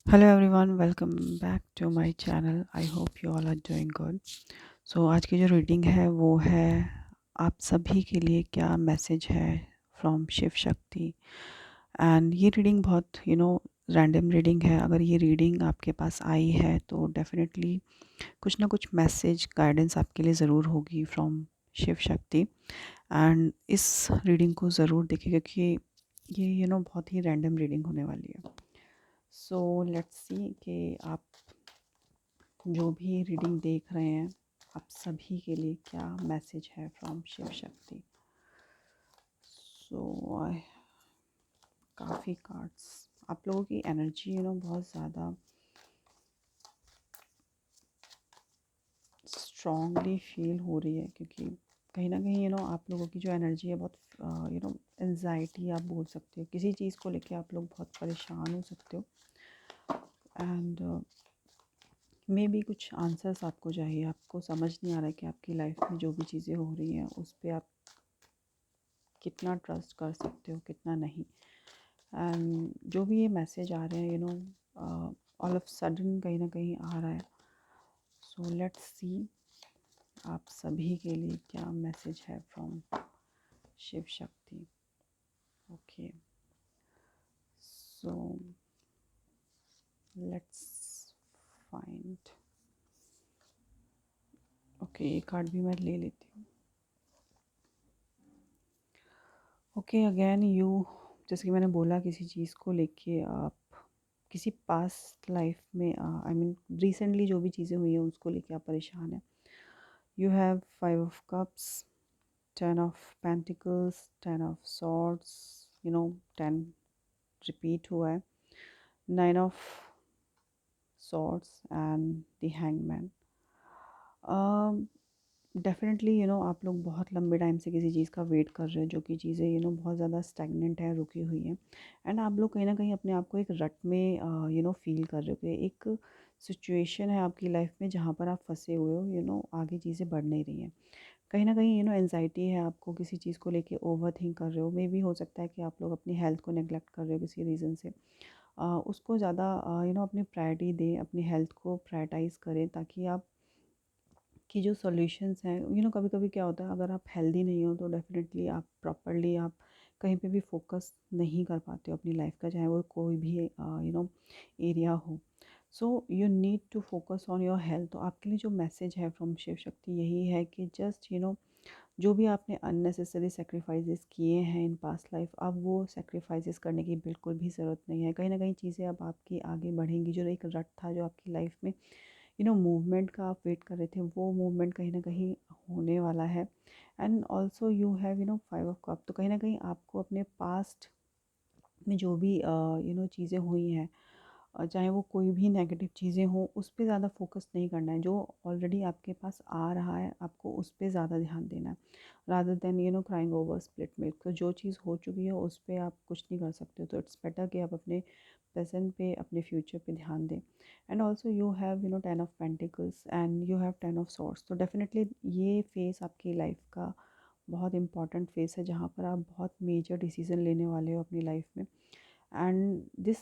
Hello everyone, welcome back to my channel. I hope you all are doing good. So आज की जो reading है वो है आप सभी के लिए क्या मैसेज है फ्रॉम शिव शक्ति। एंड ये रीडिंग बहुत रैंडम रीडिंग है। अगर ये रीडिंग आपके पास आई है तो डेफिनेटली कुछ ना कुछ मैसेज गाइडेंस आपके लिए ज़रूर होगी फ्रॉम शिव शक्ति। एंड इस रीडिंग को ज़रूर देखिए क्योंकि ये बहुत ही रैंडम रीडिंग होने वाली है। सो लेट्स सी कि आप जो भी रीडिंग देख रहे हैं आप सभी के लिए क्या मैसेज है फ्रॉम शिव शक्ति। सो काफ़ी कार्ड्स, आप लोगों की एनर्जी बहुत ज़्यादा स्ट्रॉन्गली फील हो रही है क्योंकि कहीं ना कहीं आप लोगों की जो एनर्जी है बहुत एनजाइटी आप बोल सकते हो। किसी चीज़ को लेके आप लोग बहुत परेशान हो सकते हो। एंड मे बी कुछ आंसर्स आपको चाहिए। आपको समझ नहीं आ रहा है कि आपकी लाइफ में जो भी चीज़ें हो रही हैं उस पर आप कितना ट्रस्ट कर सकते हो, कितना नहीं। एंड जो भी ये मैसेज आ रहे हैं ऑल ऑफ सडन कहीं ना कहीं आ रहा है। सो लेट्स सी आप सभी के लिए क्या मैसेज है from Shiv Shakti. Okay, so let's find. Okay, ये कार्ड भी मैं ले लेती हूँ। ओके, अगेन यू, जैसे कि मैंने बोला किसी चीज़ को लेके आप किसी पास्ट लाइफ में आई मीन रिसेंटली जो भी चीज़ें हुई हैं उसको लेके आप परेशान हैं। You have 5 of cups, 10 of pentacles, 10 of swords, 10 repeat हुआ है, 9 of swords and the hangman. Definitely आप लोग बहुत लंबे टाइम से किसी चीज़ का वेट कर रहे हो, जो कि चीज़ें बहुत ज़्यादा स्टैगनेंट है, रुकी हुई हैं। एंड आप लोग कहीं ना कहीं अपने आप को एक रट में फील कर रहे हो कि एक सिचुएशन है आपकी लाइफ में जहाँ पर आप फंसे हुए हो। आगे चीज़ें बढ़ नहीं रही हैं। कहीं ना कहीं एनजाइटी है आपको, किसी चीज़ को लेके ओवर थिंक कर रहे हो। मे बी हो सकता है कि आप लोग अपनी हेल्थ को नेग्लेक्ट कर रहे हो किसी रीज़न से। उसको ज़्यादा अपनी प्रायोरिटी दें, अपनी हेल्थ को प्रायोरिटाइज़ करें ताकि आप कि जो सॉल्यूशंस हैं, कभी कभी क्या होता है, अगर आप हेल्दी नहीं हो तो डेफिनेटली आप प्रॉपरली आप कहीं पे भी फोकस नहीं कर पाते हो अपनी लाइफ का, चाहे वो कोई भी एरिया हो। So you need to focus on your health. तो आपके लिए जो मैसेज है फ्रॉम शिव शक्ति यही है कि जस्ट जो भी आपने अननेसेसरी सेक्रीफाइसेस किए हैं इन पास्ट लाइफ, अब वो सेक्रीफाइसेस करने की बिल्कुल भी ज़रूरत नहीं है। कहीं ना कहीं चीज़ें अब आपकी आगे बढ़ेंगी। जो एक रट था जो आपकी लाइफ में मूवमेंट का आप वेट कर रहे थे, वो मूवमेंट कहीं ना कहीं होने वाला है। And also you have 5 of cup। तो कहीं ना कहीं आपको अपने पास्ट में जो भी चीज़ें हुई हैं, चाहे वो कोई भी नेगेटिव चीज़ें हों, उस पे ज़्यादा फोकस नहीं करना है। जो ऑलरेडी आपके पास आ रहा है आपको उस पे ज़्यादा ध्यान देना है, rather than crying over split milk. तो जो चीज़ हो चुकी है उस पे आप कुछ नहीं कर सकते हो। तो इट्स बेटर कि आप अपने प्रेजेंट पे, अपने फ्यूचर पे ध्यान दें। And also you have 10 of pentacles and you have 10 of swords। तो डेफिनेटली ये फेस आपकी लाइफ का बहुत इंपॉर्टेंट फेस है जहाँ पर आप बहुत मेजर डिसीजन लेने वाले हो अपनी लाइफ में। And this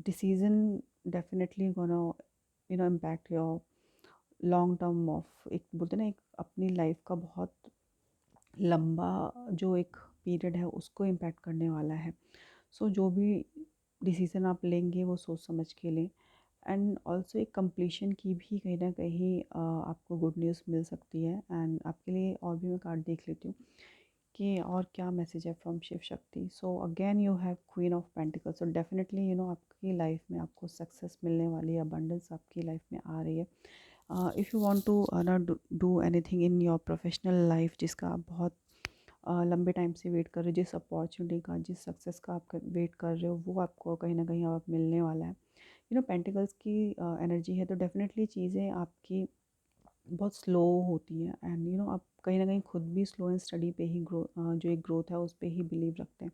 decision definitely gonna impact your long term of, एक बोलते हैं ना, एक अपनी लाइफ का बहुत लंबा जो एक पीरियड है उसको इम्पैक्ट करने वाला है। सो जो भी डिसीज़न आप लेंगे वो सोच समझ के लें। एंड ऑल्सो एक कंप्लीशन की भी कहीं ना कहीं आपको गुड न्यूज़ मिल सकती है। एंड आपके लिए और भी मैं कार्ड देख लेती हूँ कि और क्या मैसेज है from Shiv Shakti. So again you have queen of pentacles. So definitely आपकी लाइफ में आपको सक्सेस मिलने वाली है, अबंडेंस आपकी लाइफ में आ रही है। If you want to not do anything in your professional life जिसका आप बहुत लंबे टाइम से वेट कर रहे हो, जिस अपॉर्चुनिटी का, जिस सक्सेस का आप वेट कर रहे हो, वो आपको कहीं ना कहीं अब मिलने वाला है। पेंटिकल्स की एनर्जी है तो डेफिनेटली चीज़ें आपकी बहुत स्लो होती हैं। एंड आप कहीं ना कहीं खुद भी स्लो एंड स्टडी पे ही जो एक ग्रोथ है उस पे ही बिलीव रखते हैं।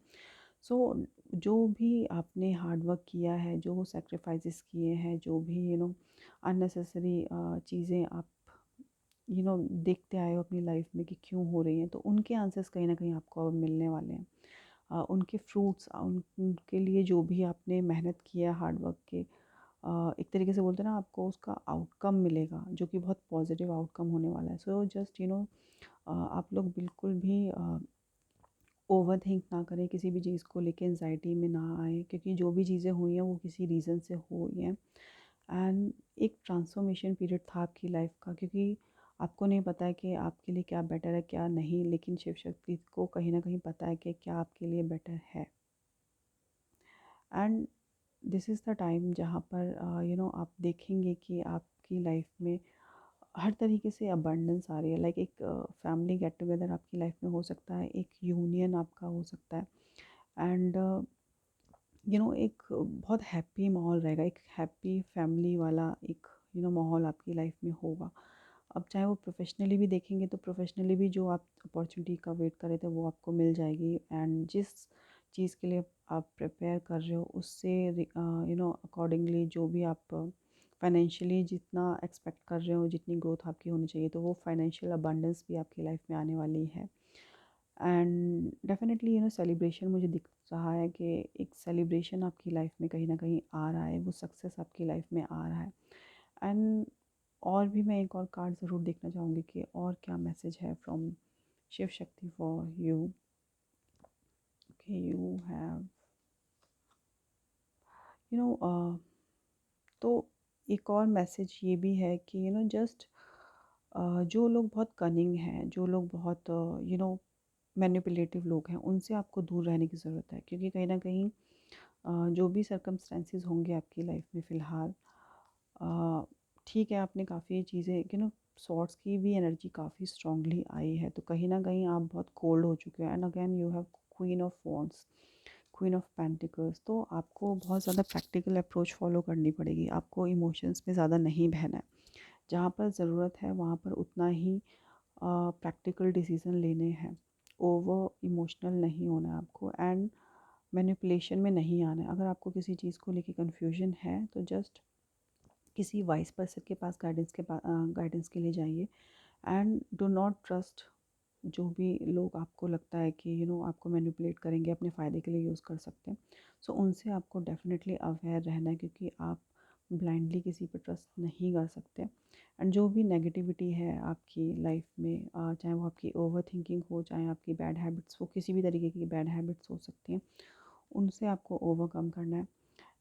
सो जो भी आपने हार्ड वर्क किया है, जो सेक्रीफाइसेस किए हैं, जो भी अननेसेसरी चीज़ें आप देखते आए हो अपनी लाइफ में कि क्यों हो रही हैं, तो उनके आंसर्स कहीं ना कहीं आपको अब मिलने वाले हैं। उनके फ्रूट्स, उनके लिए जो भी आपने मेहनत किया हार्ड वर्क के, एक तरीके से बोलते हैं ना, आपको उसका आउटकम मिलेगा जो कि बहुत पॉजिटिव आउटकम होने वाला है। सो जस्ट आप लोग बिल्कुल भी ओवर थिंक ना करें, किसी भी चीज़ को लेके एंजाइटी में ना आए, क्योंकि जो भी चीज़ें हुई हैं वो किसी रीज़न से हुई हैं। एंड एक ट्रांसफॉर्मेशन पीरियड था आपकी लाइफ का, क्योंकि आपको नहीं पता है कि आपके लिए क्या बेटर है क्या नहीं, लेकिन शिव शक्ति को कहीं ना कहीं पता है कि क्या आपके लिए बेटर है। And this is the time जहाँ पर आप देखेंगे कि आपकी लाइफ में हर तरीके से अबंडेंस आ रही है। लाइक एक फैमिली गेट टुगेदर आपकी लाइफ में हो सकता है, एक यूनियन आपका हो सकता है। एंड एक बहुत हैप्पी माहौल रहेगा, एक हैप्पी फैमिली वाला एक माहौल आपकी लाइफ में होगा। अब चाहे वो प्रोफेशनली भी देखेंगे तो प्रोफेशनली भी जो आप अपॉर्चुनिटी का वेट कर रहे थे वो आपको मिल जाएगी। एंड जिस चीज़ के लिए आप प्रिपेयर कर रहे हो उससे अकॉर्डिंगली जो भी आप फाइनेंशियली जितना एक्सपेक्ट कर रहे हो, जितनी ग्रोथ आपकी होनी चाहिए, तो वो फाइनेंशियल अबंडेंस भी आपकी लाइफ में आने वाली है। एंड डेफिनेटली सेलिब्रेशन मुझे दिख रहा है कि एक सेलिब्रेशन आपकी लाइफ में कहीं ना कहीं आ रहा है, वो सक्सेस आपकी लाइफ में आ रहा है। एंड और भी मैं एक और कार्ड ज़रूर देखना चाहूँगी कि और क्या मैसेज है from Shiv Shakti for you. Okay, you have you know तो एक और मैसेज ये भी है कि जस्ट जो लोग बहुत कनिंग हैं, जो लोग बहुत मैनिपुलेटिव लोग हैं, उनसे आपको दूर रहने की ज़रूरत है, क्योंकि कहीं ना कहीं जो भी सर्कमस्टेंसेस होंगे आपकी लाइफ में फ़िलहाल, ठीक है, आपने काफ़ी चीज़ें सॉर्ट्स की भी एनर्जी काफ़ी स्ट्रांगली आई है, तो कहीं ना कहीं आप बहुत कोल्ड हो चुके हैं। And again you have queen of wands, queen of pentacles, तो आपको बहुत ज़्यादा प्रैक्टिकल अप्रोच फॉलो करनी पड़ेगी, आपको इमोशंस में ज़्यादा नहीं बहना है। जहाँ पर ज़रूरत है वहाँ पर उतना ही प्रैक्टिकल डिसीज़न लेने हैं, ओवर इमोशनल नहीं होना है आपको, एंड मैनिपुलेशन में नहीं आना है। अगर आपको किसी चीज़ को लेके कन्फ्यूजन है तो जस्ट किसी वाइस पर्सन के पास गाइडेंस के लिए जाइए। एंड डू नॉट ट्रस्ट जो भी लोग आपको लगता है कि आपको मैनिपुलेट करेंगे, अपने फ़ायदे के लिए यूज़ कर सकते हैं। सो उनसे आपको डेफिनेटली अवेयर रहना है, क्योंकि आप ब्लाइंडली किसी पर ट्रस्ट नहीं कर सकते। एंड जो भी नेगेटिविटी है आपकी लाइफ में, चाहे वो आपकी ओवर थिंकिंग हो, चाहे आपकी बैड हैबिट्स हो, किसी भी तरीके की बैड हैबिट्स हो सकती हैं, उनसे आपको ओवरकम करना है।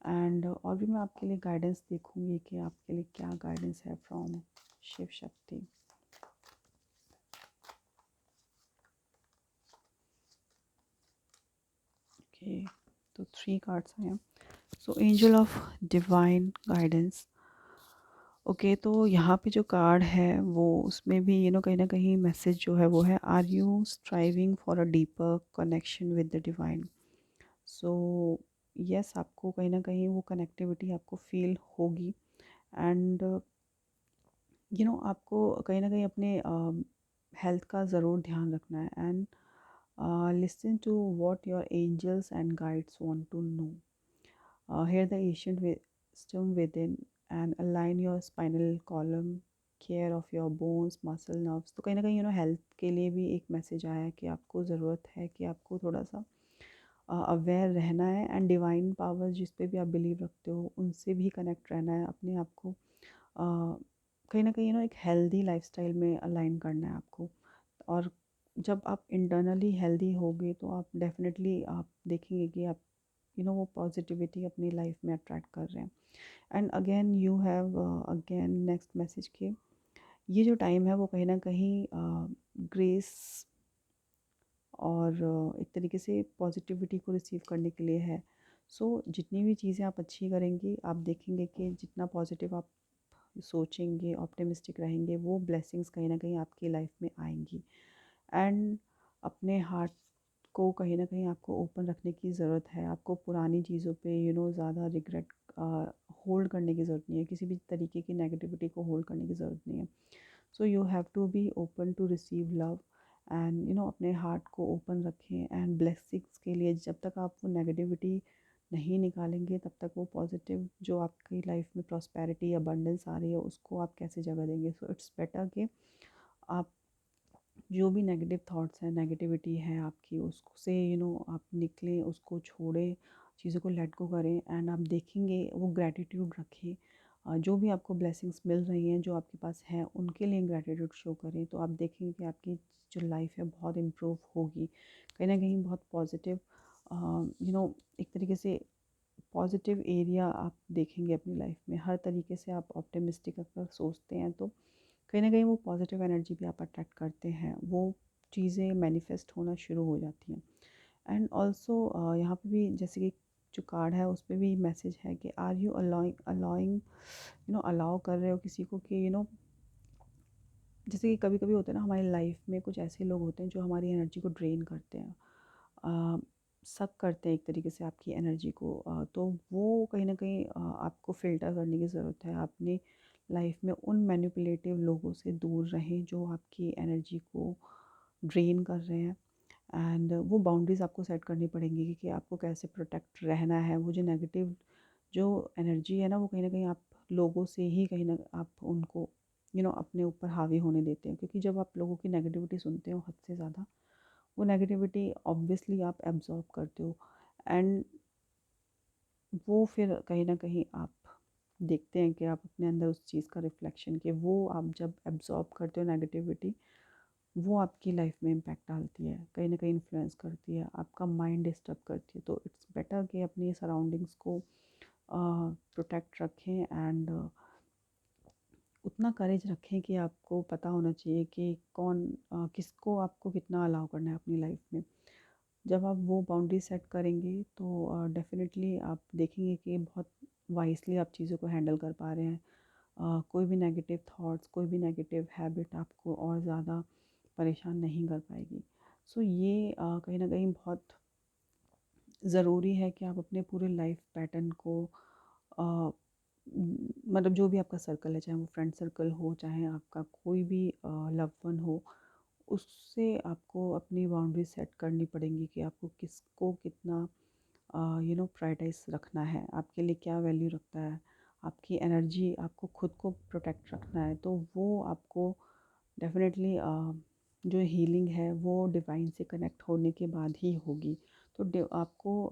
एंड और भी मैं आपके लिए गाइडेंस देखूंगी कि आपके लिए क्या गाइडेंस है फ्रॉम शिव शक्ति। ओके, तो 3 कार्ड्स हैं। So angel of divine guidance. Okay, तो यहाँ पे जो कार्ड है वो उसमें भी कहीं ना कहीं मैसेज जो है वो है, are you striving for a deeper connection with the divine. So yes, आपको कहीं ना कहीं वो कनेक्टिविटी आपको फील होगी। एंड आपको कहीं ना कहीं अपने हेल्थ का ज़रूर ध्यान रखना है। And listen to what your angels and guides want to know. Hear the ancient wisdom within and align your spinal column, care of your bones, muscle, nerves। तो कहीं ना कहीं हेल्थ के लिए भी एक मैसेज आया है कि आपको ज़रूरत है कि आपको थोड़ा सा अवेयर रहना है। एंड डिवाइन पावर्स जिस पे भी आप बिलीव रखते हो उनसे भी कनेक्ट रहना है, अपने आप को कहीं ना कहीं एक हेल्दी लाइफस्टाइल में अलाइन करना है आपको। और जब आप इंटरनली हेल्दी होगे तो आप डेफिनेटली आप देखेंगे कि आप वो पॉजिटिविटी अपनी लाइफ में अट्रैक्ट कर रहे हैं। And again you have again next message के ये जो टाइम है वो कहीं ना कहीं ग्रेस और एक तरीके से पॉजिटिविटी को रिसीव करने के लिए है। सो जितनी भी चीज़ें आप अच्छी करेंगी, आप देखेंगे कि जितना पॉजिटिव आप सोचेंगे, ऑप्टिमिस्टिक रहेंगे, वो ब्लेसिंग्स कहीं ना कहीं आपकी लाइफ में आएंगी। एंड अपने हार्ट को कहीं ना कहीं आपको ओपन रखने की ज़रूरत है। आपको पुरानी चीज़ों पे ज़्यादा रिग्रेट होल्ड करने की ज़रूरत नहीं है, किसी भी तरीके की नेगेटिविटी को होल्ड करने की ज़रूरत नहीं है। So you have to be open to receive love. And अपने हार्ट को ओपन रखें। एंड ब्लेसिंग्स के लिए जब तक आप वो नेगेटिविटी नहीं निकालेंगे तब तक वो पॉजिटिव जो आपकी लाइफ में प्रॉस्पेरिटी अबंडेंस आ रही है उसको आप कैसे जगह देंगे। सो इट्स बेटर कि आप जो भी नेगेटिव थॉट्स हैं, नेगेटिविटी है आपकी, उससे आप निकलें, उसको छोड़ें, चीज़ों को लेट गो करें एंड आप देखेंगे वो ग्रैटिट्यूड रखें। जो भी आपको ब्लेसिंग्स मिल रही हैं, जो आपके पास हैं, उनके लिए ग्रैटिट्यूड शो करें, तो आप देखेंगे कि आपकी जो लाइफ है बहुत इम्प्रूव होगी। कहीं न कहीं बहुत पॉजिटिव एक तरीके से पॉजिटिव एरिया आप देखेंगे अपनी लाइफ में। हर तरीके से आप ऑप्टिमिस्टिक अगर सोचते हैं तो कहीं न कहीं वो पॉजिटिव एनर्जी भी आप अट्रैक्ट करते हैं, वो चीज़ें मैनिफेस्ट होना शुरू हो जाती हैं। एंड ऑल्सो यहाँ पे भी जैसे कि जो कार्ड है उस पे भी मैसेज है कि are you allowing allowing allow कर रहे हो किसी को कि जैसे कि कभी कभी होता है ना, हमारी लाइफ में कुछ ऐसे लोग होते हैं जो हमारी एनर्जी को ड्रेन करते हैं, सक करते हैं एक तरीके से आपकी एनर्जी को। तो वो कहीं ना कहीं आपको फ़िल्टर करने की ज़रूरत है। अपनी लाइफ में उन मैनिपुलेटिव लोगों से दूर रहें जो आपकी एनर्जी को ड्रेन कर रहे हैं। एंड वो बाउंड्रीज़ आपको सेट करनी पड़ेंगी कि आपको कैसे प्रोटेक्ट रहना है। वो जो नेगेटिव जो एनर्जी है ना, वो कहीं ना कहीं आप लोगों से ही कहीं ना आप उनको अपने ऊपर हावी होने देते हैं, क्योंकि जब आप लोगों की नेगेटिविटी सुनते हो हद से ज़्यादा, वो नेगेटिविटी ऑब्वियसली आप एब्जॉर्ब करते हो। एंड वो फिर कहीं न कहीं आप देखते हैं कि आप अपने अंदर उस चीज़ का रिफ्लेक्शन, कि वो आप जब एब्जॉर्ब करते हो नेगेटिविटी, वो आपकी लाइफ में इम्पैक्ट डालती है, कहीं न कहीं इन्फ्लुएंस करती है, आपका माइंड डिस्टर्ब करती है। तो इट्स बेटर कि अपनी सराउंडिंग्स को प्रोटेक्ट रखें एंड उतना करेज रखें कि आपको पता होना चाहिए कि कौन किसको आपको कितना अलाउ करना है अपनी लाइफ में। जब आप वो बाउंड्री सेट करेंगे तो डेफ़िनेटली आप देखेंगे कि बहुत वाइसली आप चीज़ों को हैंडल कर पा रहे हैं। कोई भी नेगेटिव थॉट्स, कोई भी नेगेटिव हैबिट आपको और ज़्यादा परेशान नहीं कर पाएगी। सो ये कहीं न कहीं बहुत ज़रूरी है कि आप अपने पूरे लाइफ पैटर्न को मतलब जो भी आपका सर्कल है, चाहे वो फ्रेंड सर्कल हो, चाहे आपका कोई भी लव्ड वन हो, उससे आपको अपनी बाउंड्री सेट करनी पड़ेंगी कि आपको किसको कितना प्रायोरिटाइज रखना है, आपके लिए क्या वैल्यू रखता है। आपकी एनर्जी, आपको खुद को प्रोटेक्ट रखना है, तो वो आपको डेफिनेटली जो हीलिंग है वो डिवाइन से कनेक्ट होने के बाद ही होगी। तो आपको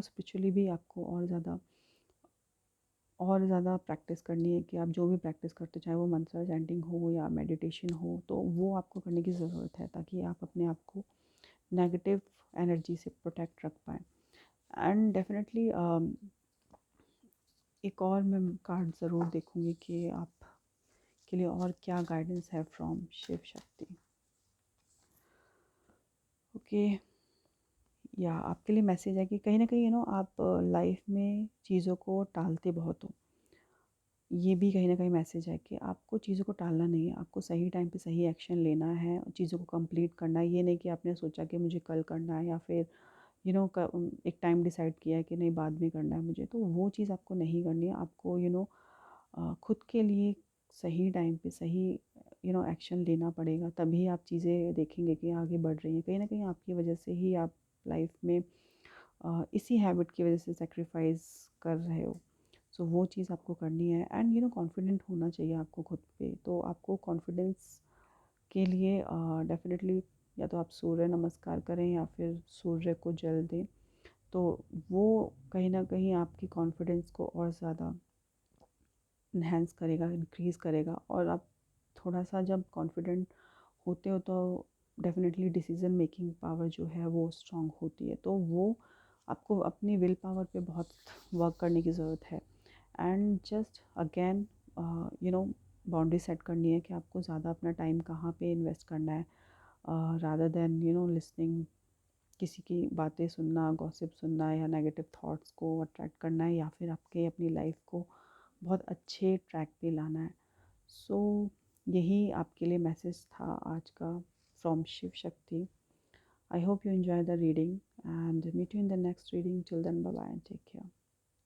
स्पिरिचुअली भी आपको और ज़्यादा प्रैक्टिस करनी है, कि आप जो भी प्रैक्टिस करते हो, चाहे वो मंत्र चैंटिंग हो या मेडिटेशन हो, तो वो आपको करने की ज़रूरत है ताकि आप अपने आप को नेगेटिव एनर्जी से प्रोटेक्ट रख पाएँ। एंड डेफिनेटली एक और मैं कार्ड ज़रूर देखूँगी कि आप के लिए और क्या गाइडेंस है फ्रॉम शिव शक्ति। ओके, या आपके लिए मैसेज है कि कहीं ना कहीं आप लाइफ में चीज़ों को टालते बहुत हो। ये भी कहीं ना कहीं मैसेज है कि आपको चीज़ों को टालना नहीं है, आपको सही टाइम पे सही एक्शन लेना है, चीज़ों को कंप्लीट करना है। ये नहीं कि आपने सोचा कि मुझे कल करना है, या फिर एक टाइम डिसाइड किया है कि नहीं बाद में करना है मुझे, तो वो चीज़ आपको नहीं करनी है। आपको खुद के लिए सही टाइम पे सही एक्शन लेना पड़ेगा, तभी आप चीज़ें देखेंगे कि आगे बढ़ रही हैं। कहीं ना कहीं आपकी वजह से ही आप लाइफ में इसी हैबिट की वजह से सेक्रीफाइस कर रहे हो। सो वो चीज़ आपको करनी है। एंड कॉन्फिडेंट होना चाहिए आपको खुद पे। तो आपको कॉन्फिडेंस के लिए डेफिनेटली या तो आप सूर्य नमस्कार करें या फिर सूर्य को जल दें, तो वो कहीं ना कहीं आपकी कॉन्फिडेंस को और ज़्यादा इन्हेंस करेगा, इंक्रीज़ करेगा। और आप थोड़ा सा जब कॉन्फिडेंट होते हो तो डेफिनेटली डिसीज़न मेकिंग पावर जो है वो स्ट्रांग होती है। तो वो आपको अपनी विल पावर पे बहुत वर्क करने की ज़रूरत है। And just again boundary set करनी है कि आपको ज़्यादा अपना टाइम कहाँ पे इन्वेस्ट करना है, रादर देन लिसनिंग किसी की बातें सुनना, गॉसिप सुनना, या नेगेटिव थॉट्स को अट्रैक्ट करना है, या फिर आपके अपनी लाइफ को बहुत अच्छे ट्रैक पे लाना है। सो यही आपके लिए मैसेज था आज का from Shiv Shakti. I hope you enjoy the reading and meet you in the next reading. Till then, bye bye and take care.